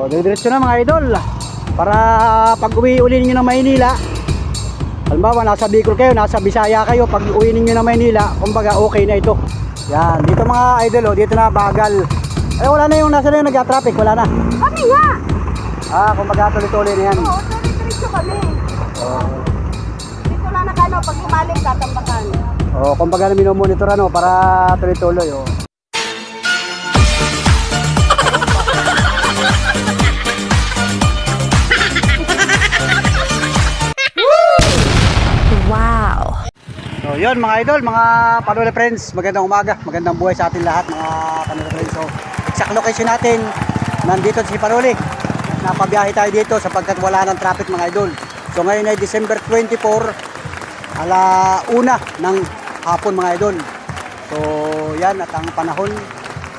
Diretso na mga idol. Para pag uwi uli ninyo ng Maynila, halimbawa nasa Bicol kayo, nasa Bisaya kayo, pag uwi ninyo ng Maynila, kumbaga okay na ito. Yan, dito mga idol, dito na bagal. Ay, wala na yung nasa na yung nag-traffic, wala na. Kami nga! Kumbaga tuloy-tuloy na yan. Oo, tuloy-tuloy kami. Dito lang na kano, pag umaling tatambakan. Kumbaga na minomonitor para tuloy-tuloy. Wow! So yun mga idol, mga Panole friends, magandang umaga, magandang buhay sa atin lahat mga Panole friends. So exact location natin, nandito si Panole. Napabiyahe tayo dito sapagkat wala ng traffic mga idol. So ngayon ay December 24, ala-1 ng hapon mga idol. So yan, at ang panahon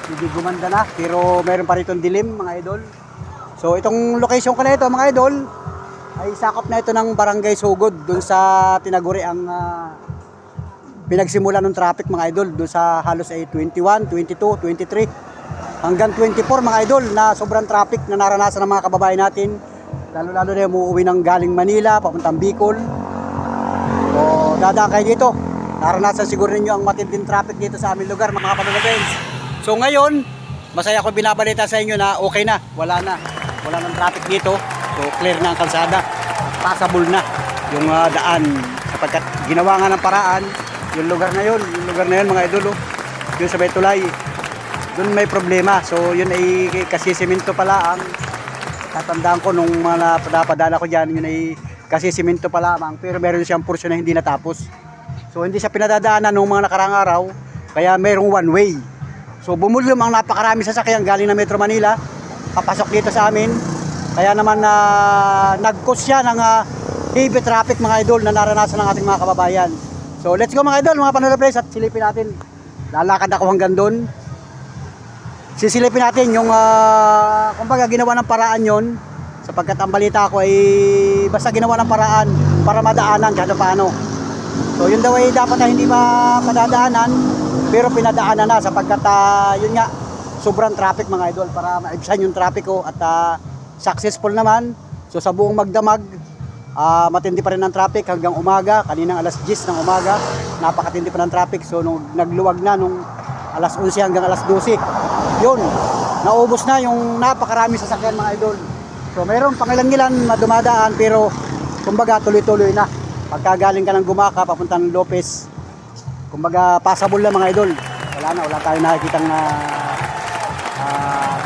hindi gumanda na, pero meron pa rito dilim mga idol. So itong location ko na ito mga idol ay sakop na ito ng Barangay Sugod, dun sa tinaguri ang pinagsimula ng traffic mga idol, dun sa halos ay 21, 22, 23 hanggang 24 mga idol na sobrang traffic na naranasan ng mga kababayan natin, lalo na yung umuwi ng galing Manila papuntang Bicol. O dadaan kayo dito, naranasan siguro ninyo ang matinding traffic dito sa aming lugar mga Panole. So ngayon masaya ko binabalita sa inyo na okay na, wala ng traffic dito. So clear na ang kalsada, passable na yung daan sapagkat ginawa nga ng paraan yung lugar na yun mga idol, yung sa Betulay, doon may problema. So yun ay kasi semento pala ang tatandaan ko nung mga napadala ko dyan, yun ay kasi semento pa lamang, pero meron siyang porsyon na hindi natapos. So hindi siya pinadadaanan nung mga nakarang araw, kaya merong one way. So bumulong ang napakarami sasakyan galing na Metro Manila papasok dito sa amin. Kaya naman nag-cause siya ng heavy traffic mga idol na naranasan ng ating mga kababayan. So let's go mga idol, mga Panole at silipin natin. Lalakad ako hanggang doon. Sisilipin natin yung kumbaga ginawa ng paraan yon, sapagkat ang balita ko ay basta ginawa ng paraan para madaanan kahit paano. So yun daw ay dapat na hindi mapadadaanan, pero pinadaanan na sapagkat yun nga, sobrang traffic mga idol, para maibsan yung traffic ko at successful naman. So sa buong magdamag, matindi pa rin ang traffic hanggang umaga. Kaninang alas 10 ng umaga, napakatindi pa ng traffic. So nung nagluwag na nung alas 11 hanggang alas 12, yun, naubos na yung napakarami sasakyan mga idol. So mayroon pangilan-ngilan dumadaan, pero kumbaga tuloy-tuloy na. Pagkagaling ka ng Gumaka papuntang Lopez, kumbaga passable na mga idol. Wala tayong nakikitang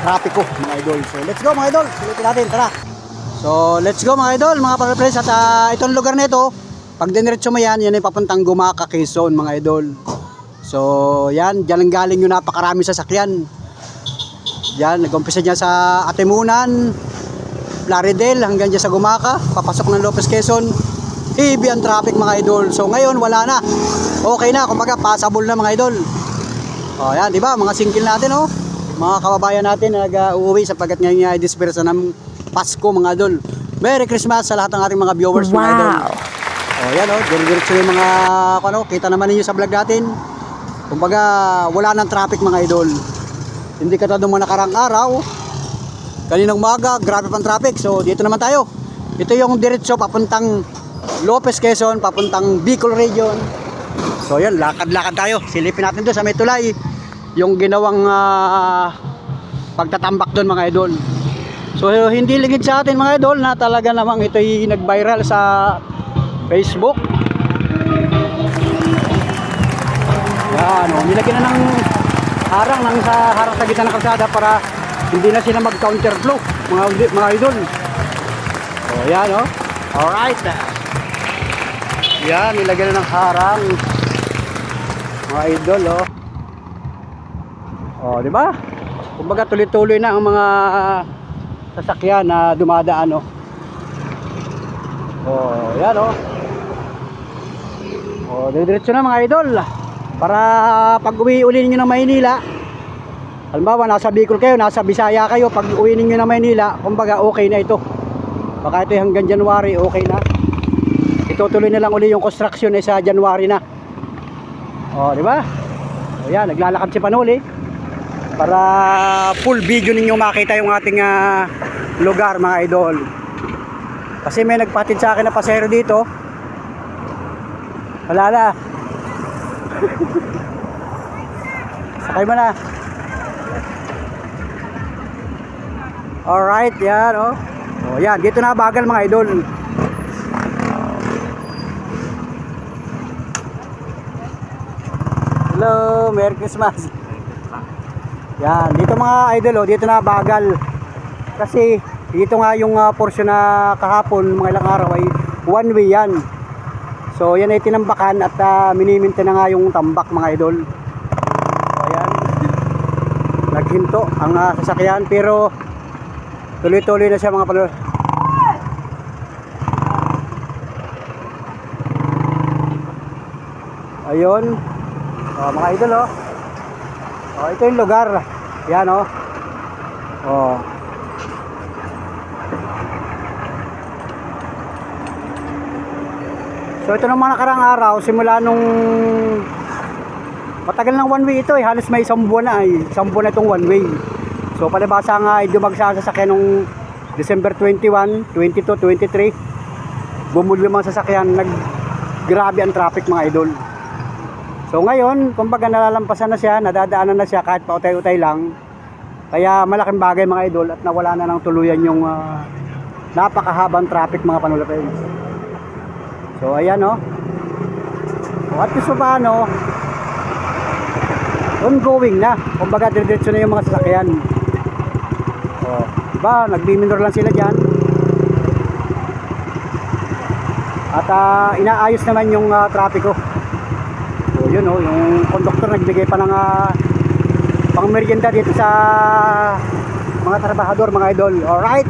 trapiko mga idol. So let's go mga idol, silipin natin, tara. So let's go mga idol, mga Panole at itong lugar na ito, pag diniretso mo yan ay papuntang Gumaka, Quezon mga idol. So yan, dyan ang galing yung napakarami sasakyan. Yan, nag-umpisa dyan sa Atimunan, Plaridel, hanggang dyan sa Gumaka, papasok ng Lopez, Quezon. Heavy ang traffic mga idol. So ngayon wala na, okay na, kumbaga passable na mga idol. O yan, diba, mga singkil natin mga kababayan natin na nag-uuwi sapagkat ngayon ay dispersa ng Pasko mga idol. Merry Christmas sa lahat ng ating mga viewers mga idol. O yan diretso yung mga kita naman ninyo sa vlog natin. Kumbaga wala nang traffic mga idol. Hindi katulad ng mga nakarang araw, kaninang umaga, grabe pang traffic. So dito naman tayo. Ito yung diretso papuntang Lopez, Quezon, papuntang Bicol region. So yan, lakad-lakad tayo. Silipin natin doon sa may tulay yung ginawang pagtatambak doon mga idol. So hindi lingid sa atin mga idol na talaga namang ito'y nag-viral sa Facebook. Yan, nilagyan na ng harang sa harang sa gitna ng kalsada para hindi na sila mag-counter flow mga idol. So yan alright. Yan, nilagyan na ng harang mga idol di ba? Kumbaga tuloy-tuloy na ang mga sasakyan na dumadaan yan diretso na mga idol. Para pag uwi uli ninyo ng Maynila, halimbawa nasa Bicol kayo, nasa Bisaya kayo, pag uwi ninyo ng Maynila, kumbaga okay na ito. Baka ito hanggang January okay na. Itutuloy na lang uli yung construction sa January na. Di ba? Yan, naglalakad si Panole para full video ninyo makita yung ating lugar mga idol. Kasi may nagpatid sa akin na pasahero dito. Wala na. Sakay mo na. Alright, yan oh. Oh, yan, dito na bagal mga idol. Hello, Merry Christmas. Yan, dito mga idol oh, dito na bagal. Kasi dito nga yung portion na kahapon, mga ilang araw ay one way yan. So yan ay tinambakan at miniminta na nga yung tambak mga idol. So ayan, naghinto ang sasakyan pero tuloy-tuloy na siya mga panood. Ayun, mga idol oh. Oh, ito yung lugar. Yan oh. Oh. So ito ng mga nakarang araw, simula nung matagal ng one way ito eh, halos may isang buwan na eh, isang buwan na itong one way. So palibasa nga ay dumagsa sa sasakyan nung December 21, 22, 23. Bumuli mga sasakyan, grabe ang traffic mga idol. So ngayon, kumbaga nalalampasan na siya, nadadaanan na siya kahit pa utay-utay lang. Kaya malaking bagay mga idol at nawala na ng tuluyan yung napakahabang traffic mga panulapin. So ayan oh. At gusto pa ano, ongoing na. Kumbaga diretso na yung mga sasakyan. Oh, diba? Nagbiminor lang sila diyan. At inaayos naman yung trapiko. So yun oh, yung conductor nagbigay pa ng pang merienda dito sa mga trabahador mga idol. Alright.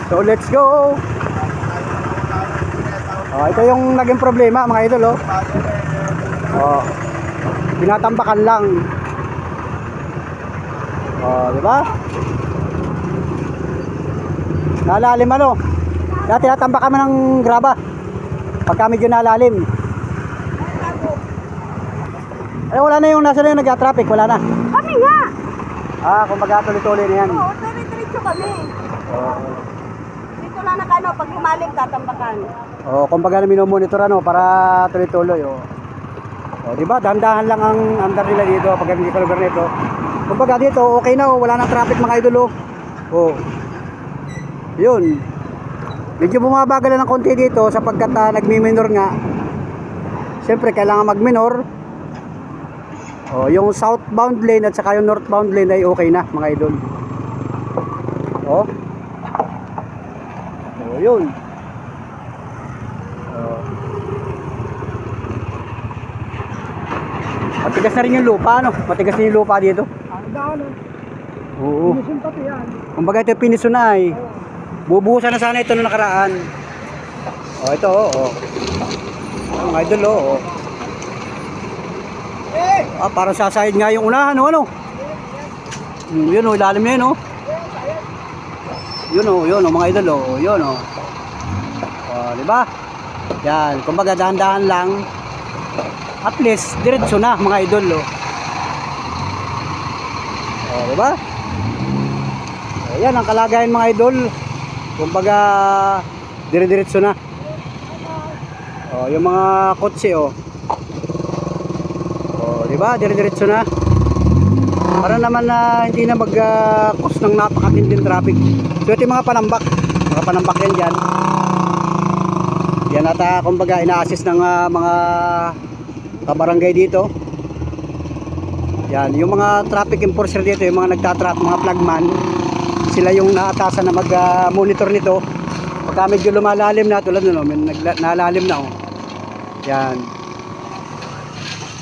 So let's go. Oh, ito yung naging problema mga idol oh. Oh. Tinatambakan lang. Oh, di ba? Nalalim ano? Dati tinatambak kami ng graba. Pagka medyo nalalim. Ay wala na yung nasa na yung nag-traffic, wala na. Kami nga! Kumbaga tuloy-tuloy na yan. Oo, diretso kami. Oh. Dito lang na ano, pag lumalim, tatambakan. Oh, kumbaga na minomonitor ano para tuloy-tuloy oh. Oh, di ba? Dahan-dahan lang ang andar nila dito pag hindi ka lugar nito. Kumbaga dito okay na oh, wala nang traffic mga idol oh. Oh. 'Yun. Medyo bumabagal na ng konti dito sapagkat nagmi-minor nga. Siyempre kailangan mag-minor. Oh, yung southbound lane at saka yung northbound lane ay okay na mga idol. Oh. Oh, 'yun. Matigas na rin yung lupa, ano? Matigas na yung lupa dito. Oo. Kumbaga ito piniso na eh. Bubuhusan na sana ito nung nakaraan. Oh, ito oh. Mga idol oh. Parang sasayad nga yung unahan ano. Yun oh, ilalim na yun oh. Yun oh mga idol oh. Yun oh. Oh, di ba? Yan, kumbaga dahan-dahan lang. At least diretso na mga idol oh. Oh, di ba? Ayan ang kalagayan mga idol. Kumbaga dire-diretso na. Oh, yung mga kotse oh. Oh, di ba? Dire-diretso na. Para naman na hindi na mag-cause ng napakatinding traffic. So ito yung mga panambak. Mga panambak yan dyan. Yan ata kumbaga ina-assist ng mga kabarangay dito. Yan, yung mga traffic enforcer dito, yung mga nagtatrap, mga flagman, sila yung naatasan na mag-monitor nito. Pagka medyo lumalalim na, tulad nun, nalalim na. Oh. Yan.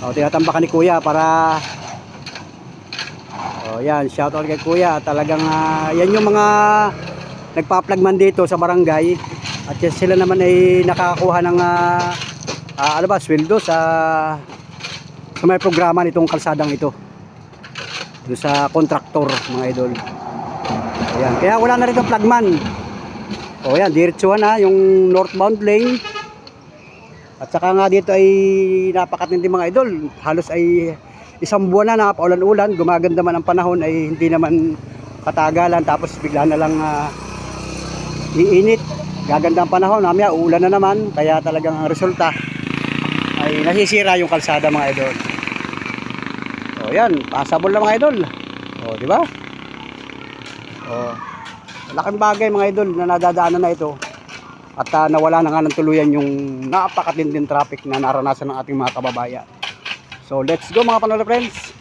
O, tinatambakan ni Kuya para... O, yan, shoutout kay Kuya. Talagang, yan yung mga nagpa-flagman dito sa barangay. At sila naman ay nakakakuha ng, ano ba, sweldo sa may programa nitong kalsadang ito doon sa kontraktor mga idol. Ayan, kaya wala na rin ang flagman. O yan, diretsuhan na yung northbound lane. At saka nga dito ay napakatindi mga idol. Halos ay isang buwan na napaulan-ulan. Gumaganda man ang panahon ay hindi naman katagalan tapos bigla na lang iinit. Gaganda ang panahon, mamaya uulan na naman, kaya talagang ang resulta ay nasisira yung kalsada mga idol. O yan, passable na mga idol. O di ba? O laking bagay mga idol na nadadaanan na ito. At nawala na nga ng tuluyan yung napakatinding traffic na naranasan ng ating mga kababayan. So let's go mga Panola friends.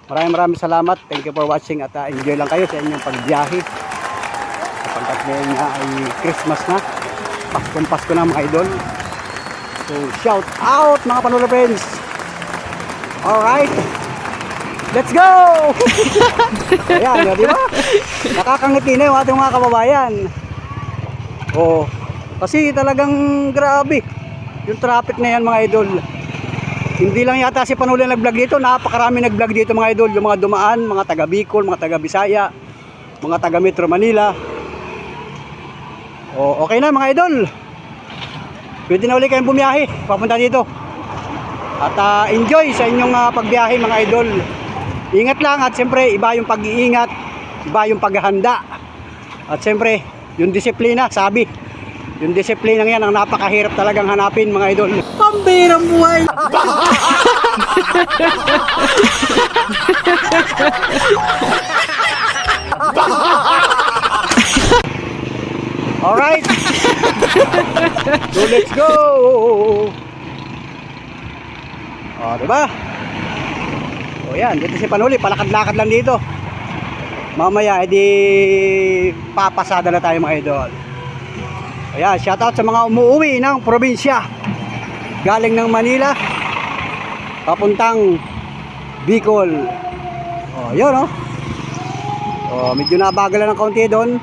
Maraming salamat. Thank you for watching at enjoy lang kayo sa inyong pagbiyahe. Sapagkat ngayon nga ay Christmas na. Pasko na mga idol. So shout out mga Panola friends. Alright. Let's go! Ayan, di ba? Nakakangiti na yung ating mga kababayan. Oh, kasi talagang grabe. Yung traffic na yan mga idol. Hindi lang yata si Panuli nag-vlog dito, napakarami nag-vlog dito mga idol, yung mga dumaan, mga taga Bicol, mga taga Bisaya, mga taga Metro Manila. O, okay na mga idol. Pwede na ulit kayong bumiyahe, papunta dito. At enjoy sa inyong pagbiyahe mga idol. Ingat lang at siyempre iba yung pag-iingat, iba yung paghahanda. At siyempre, yung disiplina, sabi. Yung disiplina yan ang napakahirap talagang hanapin mga idol. Pambirang buhay! Alright! So let's go! O, diba? O yan, dito si Panuli, palakad-lakad lang dito. Mamaya, edi papasada na tayo mga idol. Ayan, shoutout sa mga umuwi ng probinsya. Galing ng Manila, papuntang Bicol. O, yun o. O, medyo nabagalan ng kaunti doon.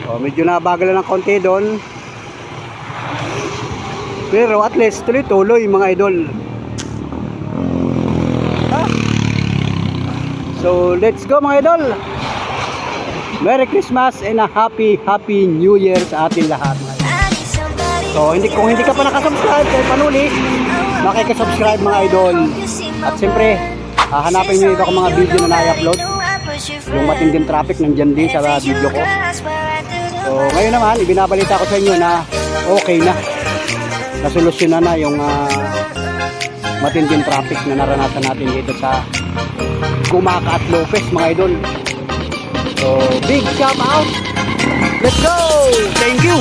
O, medyo nabagalan ng kaunti doon. Pero at least tuloy-tuloy mga idol. So let's go mga idol. Merry Christmas and a happy New Year sa atin lahat. So kung hindi ka pa nakasubscribe kay Panuli, makikisubscribe mga idol. At siyempre hanapin nyo ito mga video na na-upload. Yung matinding traffic nandyan din sa video ko. So ngayon naman ibinabalita ko sa inyo na okay na. Nasolusyonan na yung matinding traffic na naranasan natin dito sa Gumaca at Lopez mga idol. So big shout out. Let's go. Thank you.